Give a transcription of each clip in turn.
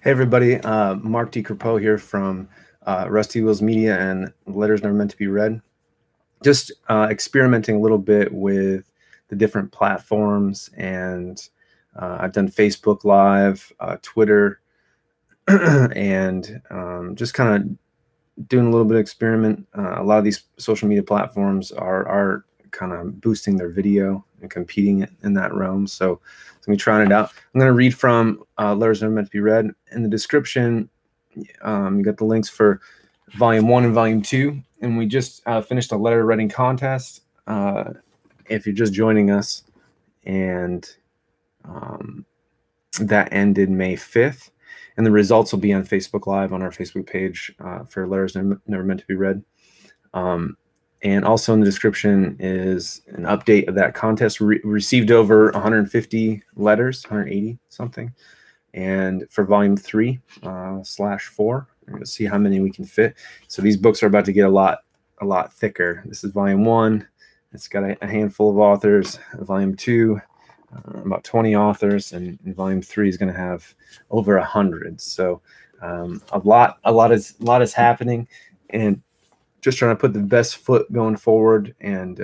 Hey everybody, Mark D. Crepeau here from Rusty Wheels Media and Letters Never Meant to Be Read. Just experimenting a little bit with the different platforms, and I've done Facebook Live, Twitter, and just kind of doing a little bit of experiment. A lot of these social media platforms are kind of boosting their video and competing in that realm. So let me trying it out. I'm going to read from Letters Never Meant to Be Read. In the description, you got the links for Volume 1 and Volume 2. And we just finished a letter writing contest. If you're just joining us, and that ended May 5th. And the results will be on Facebook Live on our Facebook page for Letters Never Meant to Be Read. And also in the description is an update of that contest. Received over 150 letters, 180 something. And for Volume 3/4, we're going to see how many we can fit. So these books are about to get a lot thicker. This is Volume 1. It's got a handful of authors. Volume 2, about 20 authors, and Volume 3 is going to have over 100. So a lot is happening, and just trying to put the best foot going forward, and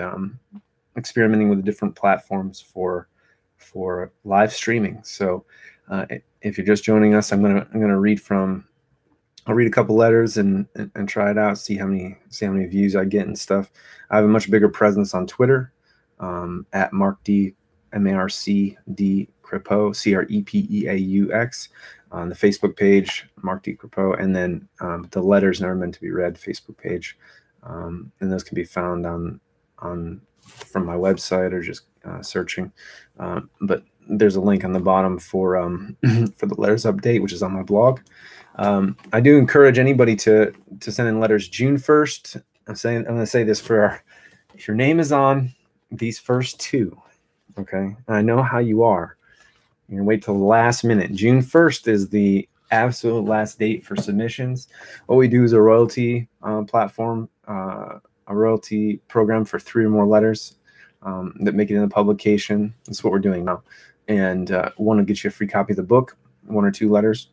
experimenting with different platforms for live streaming. So if you're just joining us, I'm gonna read from. I'll read a couple letters and try it out, see how many views I get and stuff. I have a much bigger presence on Twitter at Mark D, MARCD Crepeau, CREPEAUX, on the Facebook page, Mark D. Crepeau, and then the Letters Never Meant to Be Read Facebook page, and those can be found from my website or just searching. But there's a link on the bottom for for the letters update, which is on my blog. I do encourage anybody to send in letters June 1st. I'm going to say this for if your name is on these first two, okay? And I know how you are. You're gonna wait till the last minute. June 1st is the absolute last date for submissions. What we do is a royalty platform, a royalty program for 3 or more letters that make it in the publication. That's what we're doing now. And want to get you a free copy of the book, 1 or 2 letters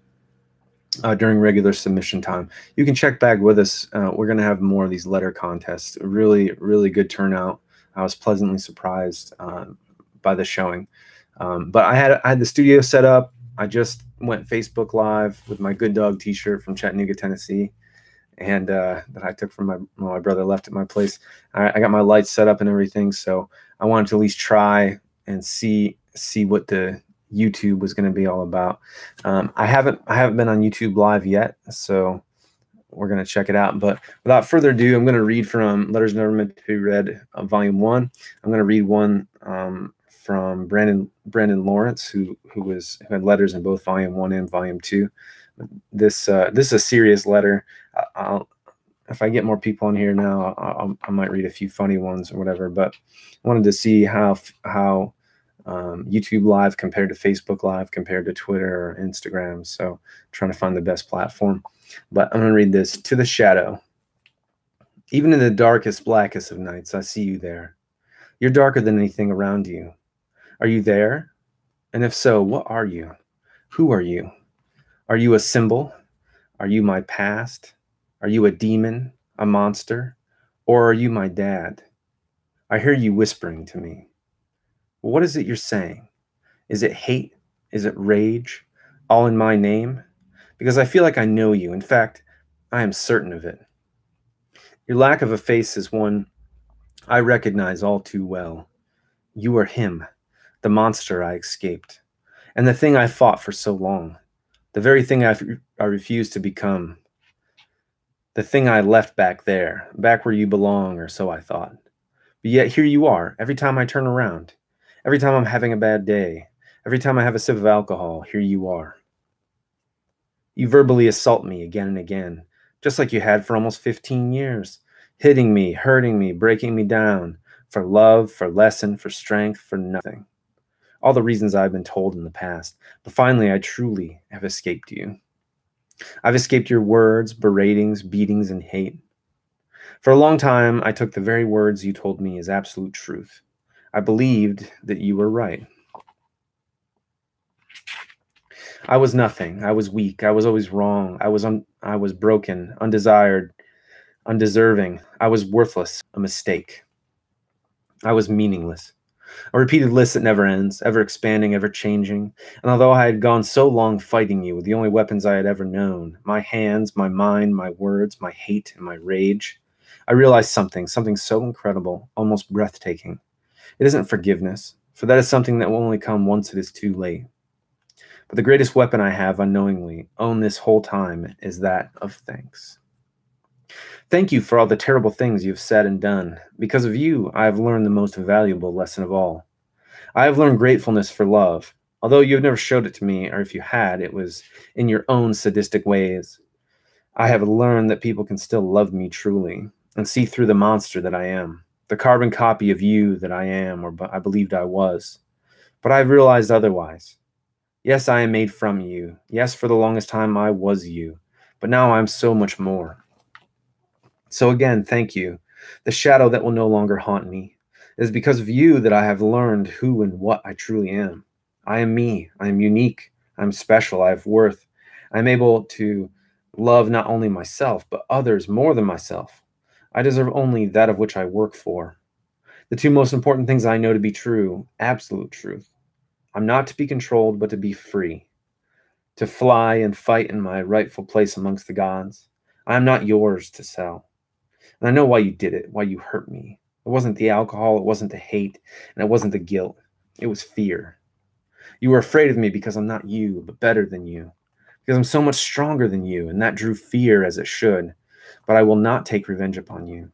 during regular submission time. You can check back with us. We're going to have more of these letter contests. Really, really good turnout. I was pleasantly surprised by the showing. But I had the studio set up. I just went Facebook Live with my Good Dog t-shirt from Chattanooga, Tennessee, and that I took from my brother left at my place. I got my lights set up and everything, so I wanted to at least try and see what the YouTube was going to be all about. I haven't been on YouTube Live yet, so we're going to check it out. But without further ado, I'm going to read from Letters Never Meant to Be Read, Volume 1. I'm going to read one from Brandon Lawrence, who had letters in both Volume 1 and Volume 2. This is a serious letter. If I get more people in here now, I might read a few funny ones or whatever. But I wanted to see how YouTube Live compared to Facebook Live, compared to Twitter or Instagram. So trying to find the best platform. But I'm going to read this. To the shadow. Even in the darkest, blackest of nights, I see you there. You're darker than anything around you. Are you there? And if so, what are you? Who are you? Are you a symbol? Are you my past? Are you a demon, a monster? Or are you my dad? I hear you whispering to me. What is it you're saying? Is it hate? Is it rage? All in my name? Because I feel like I know you. In fact, I am certain of it. Your lack of a face is one I recognize all too well. You are him, the monster I escaped, and the thing I fought for so long, the very thing I refused to become, the thing I left back there, back where you belong, or so I thought. But yet here you are, every time I turn around, every time I'm having a bad day, every time I have a sip of alcohol, here you are. You verbally assault me again and again, just like you had for almost 15 years, hitting me, hurting me, breaking me down, for love, for lesson, for strength, for nothing. All the reasons I've been told in the past, but finally I truly have escaped you. I've escaped your words, beratings, beatings, and hate. For a long time, I took the very words you told me as absolute truth. I believed that you were right. I was nothing. I was weak. I was always wrong. I was broken, undesired, undeserving. I was worthless, a mistake. I was meaningless. A repeated list that never ends, ever expanding, ever changing. And although I had gone so long fighting you with the only weapons I had ever known, my hands, my mind, my words, my hate, and my rage, I realized something so incredible, almost breathtaking. It isn't forgiveness, for that is something that will only come once it is too late. But the greatest weapon I have unknowingly owned this whole time is that of thanks. Thank you for all the terrible things you have said and done. Because of you, I have learned the most valuable lesson of all. I have learned gratefulness for love. Although you have never showed it to me, or if you had, it was in your own sadistic ways. I have learned that people can still love me truly and see through the monster that I am, the carbon copy of you that I am, or I believed I was. But I have realized otherwise. Yes, I am made from you. Yes, for the longest time I was you. But now I am so much more. So again, thank you. The shadow that will no longer haunt me. It is because of you that I have learned who and what I truly am. I am me. I am unique. I'm special. I have worth. I'm able to love not only myself, but others more than myself. I deserve only that of which I work for. The two most important things I know to be true, absolute truth. I'm not to be controlled, but to be free, to fly and fight in my rightful place amongst the gods. I am not yours to sell. And I know why you did it, why you hurt me. It wasn't the alcohol, it wasn't the hate, and it wasn't the guilt. It was fear. You were afraid of me because I'm not you, but better than you. Because I'm so much stronger than you, and that drew fear as it should. But I will not take revenge upon you.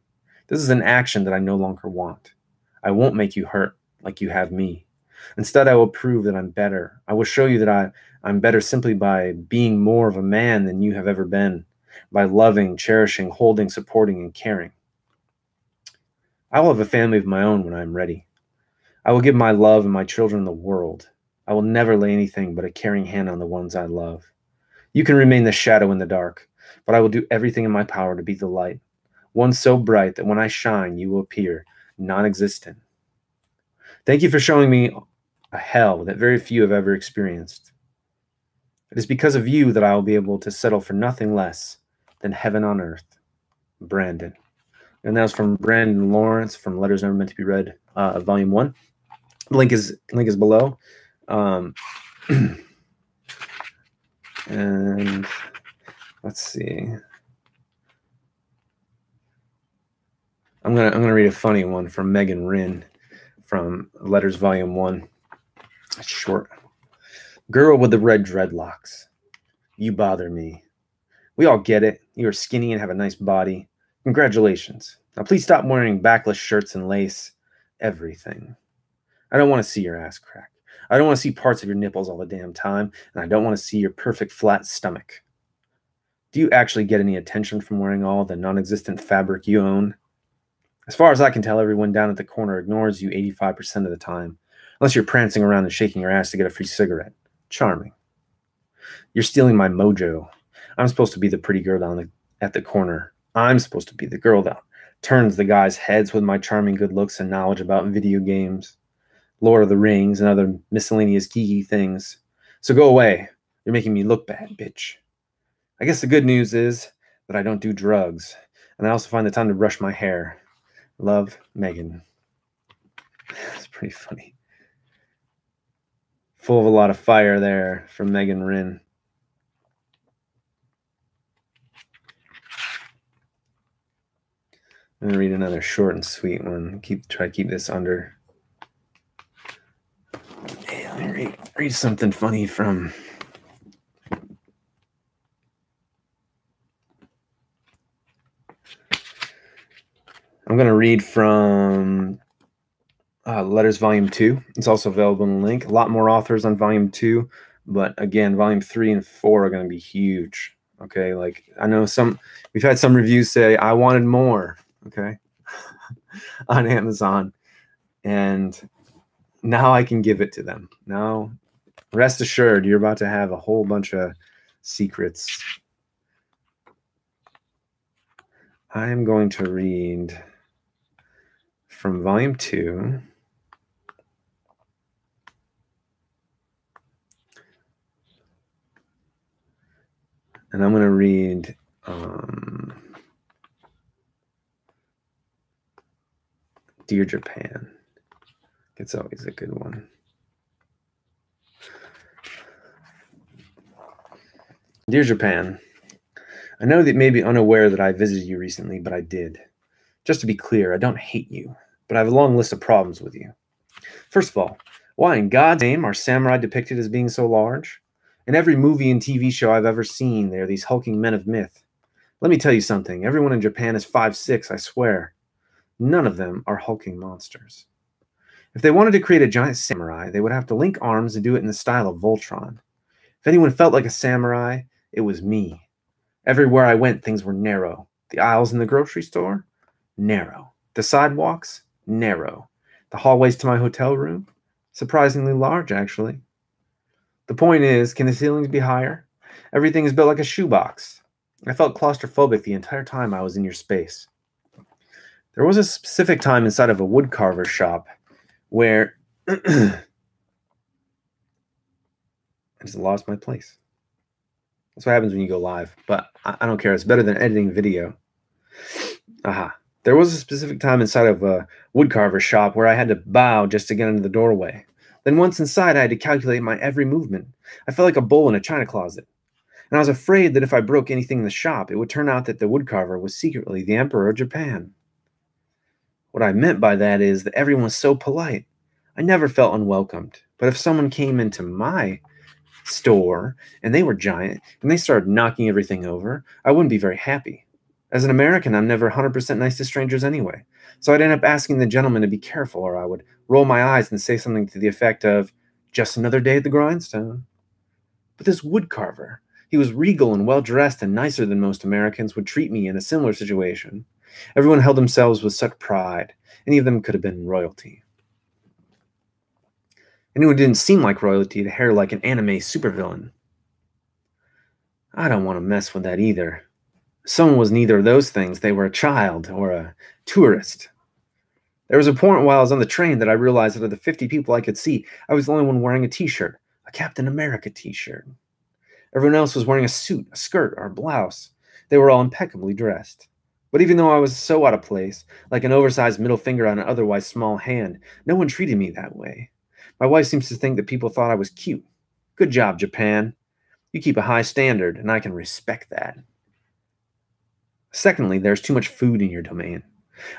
This is an action that I no longer want. I won't make you hurt like you have me. Instead, I will prove that I'm better. I will show you that I'm better simply by being more of a man than you have ever been, by loving, cherishing, holding, supporting, and caring. I will have a family of my own when I am ready. I will give my love and my children the world. I will never lay anything but a caring hand on the ones I love. You can remain the shadow in the dark, but I will do everything in my power to be the light, one so bright that when I shine, you will appear non-existent. Thank you for showing me a hell that very few have ever experienced. It is because of you that I will be able to settle for nothing less than heaven on earth. Brandon. And that was from Brandon Lawrence from Letters Never Meant to Be Read, Volume 1. Link is below. And let's see. I'm gonna read a funny one from Megan Rynn from Letters Volume 1. It's short. Girl with the red dreadlocks. You bother me. We all get it. You are skinny and have a nice body. Congratulations. Now please stop wearing backless shirts and lace. Everything. I don't want to see your ass crack. I don't want to see parts of your nipples all the damn time, and I don't want to see your perfect flat stomach. Do you actually get any attention from wearing all the non-existent fabric you own? As far as I can tell, everyone down at the corner ignores you 85% of the time, unless you're prancing around and shaking your ass to get a free cigarette. Charming. You're stealing my mojo. I'm supposed to be the pretty girl down at the corner. I'm supposed to be the girl that turns the guys' heads with my charming good looks and knowledge about video games, Lord of the Rings, and other miscellaneous geeky things. So go away. You're making me look bad, bitch. I guess the good news is that I don't do drugs, and I also find the time to brush my hair. Love, Megan. It's pretty funny. Full of a lot of fire there from Megan Rynn. I'm going to read another short and sweet one. Try to keep this under. Hey, let me read something funny from... I'm going to read from Letters Volume 2. It's also available in the link. A lot more authors on Volume 2, but again, Volume 3 and 4 are going to be huge. Okay, like I know we've had some reviews say, I wanted more, okay, on Amazon, and now I can give it to them. Now, rest assured, you're about to have a whole bunch of secrets. I am going to read from Volume 2. And I'm going to read Dear Japan. It's always a good one. Dear Japan, I know that you may be unaware that I visited you recently, but I did. Just to be clear, I don't hate you, but I have a long list of problems with you. First of all, why in God's name are samurai depicted as being so large? In every movie and TV show I've ever seen, they are these hulking men of myth. Let me tell you something. Everyone in Japan is 5'6", I swear. None of them are hulking monsters. If they wanted to create a giant samurai, they would have to link arms and do it in the style of Voltron. If anyone felt like a samurai, it was me. Everywhere I went, things were narrow. The aisles in the grocery store? Narrow. The sidewalks? Narrow. The hallways to my hotel room? Surprisingly large, actually. The point is, can the ceilings be higher? Everything is built like a shoebox. I felt claustrophobic the entire time I was in your space. There was a specific time inside of a woodcarver shop where I just lost my place. That's what happens when you go live, but I don't care. It's better than editing video. Aha. There was a specific time inside of a woodcarver shop where I had to bow just to get into the doorway. Then once inside, I had to calculate my every movement. I felt like a bull in a china closet. And I was afraid that if I broke anything in the shop, it would turn out that the woodcarver was secretly the Emperor of Japan. What I meant by that is that everyone was so polite. I never felt unwelcomed. But if someone came into my store and they were giant and they started knocking everything over, I wouldn't be very happy. As an American, I'm never 100% nice to strangers anyway. So I'd end up asking the gentleman to be careful, or I would roll my eyes and say something to the effect of, just another day at the grindstone. But this woodcarver, he was regal and well-dressed and nicer than most Americans would treat me in a similar situation. Everyone held themselves with such pride. Any of them could have been royalty. Anyone who didn't seem like royalty had hair like an anime supervillain. I don't want to mess with that either. Someone was neither of those things. They were a child or a tourist. There was a point while I was on the train that I realized that of the 50 people I could see, I was the only one wearing a t-shirt, a Captain America t-shirt. Everyone else was wearing a suit, a skirt, or a blouse. They were all impeccably dressed. But even though I was so out of place, like an oversized middle finger on an otherwise small hand, no one treated me that way. My wife seems to think that people thought I was cute. Good job, Japan. You keep a high standard, and I can respect that. Secondly, there's too much food in your domain.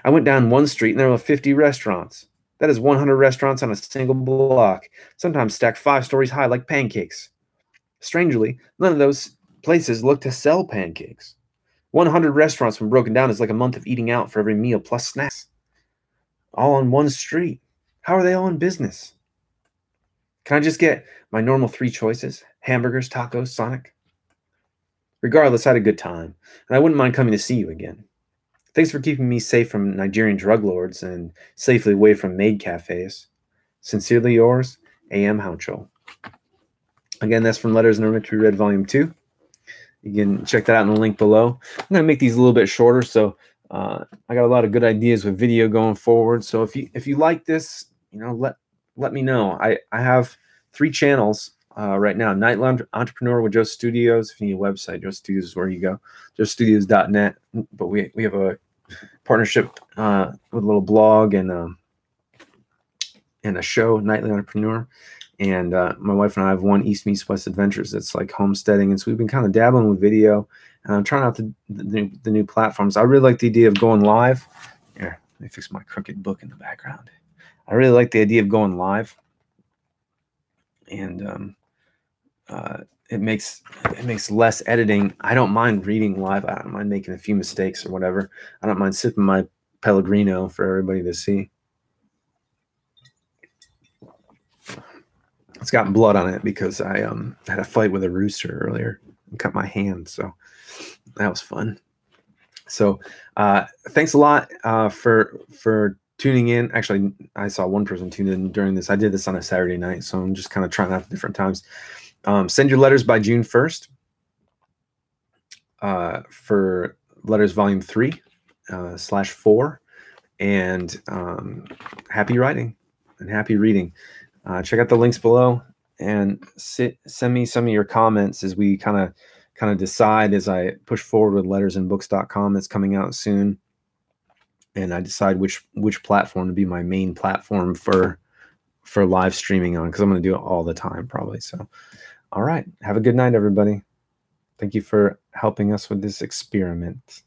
I went down one street and there were 50 restaurants. That is 100 restaurants on a single block, sometimes stacked 5 stories high like pancakes. Strangely, none of those places look to sell pancakes. 100 restaurants when broken down is like a month of eating out for every meal plus snacks. All on one street. How are they all in business? Can I just get my normal 3 choices? Hamburgers, tacos, Sonic? Regardless, I had a good time, and I wouldn't mind coming to see you again. Thanks for keeping me safe from Nigerian drug lords and safely away from maid cafes. Sincerely yours, A.M. Houchel. Again, that's from Letters Never Meant to Be Read, Volume 2. You can check that out in the link below. I'm going to make these a little bit shorter, so I got a lot of good ideas with video going forward. So if you like this, let me know. I have 3 channels right now. Nightly Entrepreneur with Joe Studios. If you need a website, Joe Studios is where you go. JoeStudios.net. But we have a partnership with a little blog and a show, Nightly Entrepreneur. And my wife and I have one East Meets West Adventures that's like homesteading. And so we've been kind of dabbling with video. And I'm trying out the new platforms. I really like the idea of going live. Here, let me fix my crooked book in the background. I really like the idea of going live. And it makes less editing. I don't mind reading live. I don't mind making a few mistakes or whatever. I don't mind sipping my Pellegrino for everybody to see. It's got blood on it because I had a fight with a rooster earlier and cut my hand, so that was fun. So thanks a lot for tuning in. Actually, I saw one person tune in during this. I did this on a Saturday night, so I'm just kind of trying out different times. Send your letters by June 1st for Letters Volume 3 /4, and happy writing and happy reading. Check out the links below and send me some of your comments as we kind kind of decide as I push forward with lettersandbooks.com that's coming out soon, and I decide which platform to be my main platform for live streaming on, because I'm going to do it all the time probably. So, all right, have a good night, everybody. Thank you for helping us with this experiment.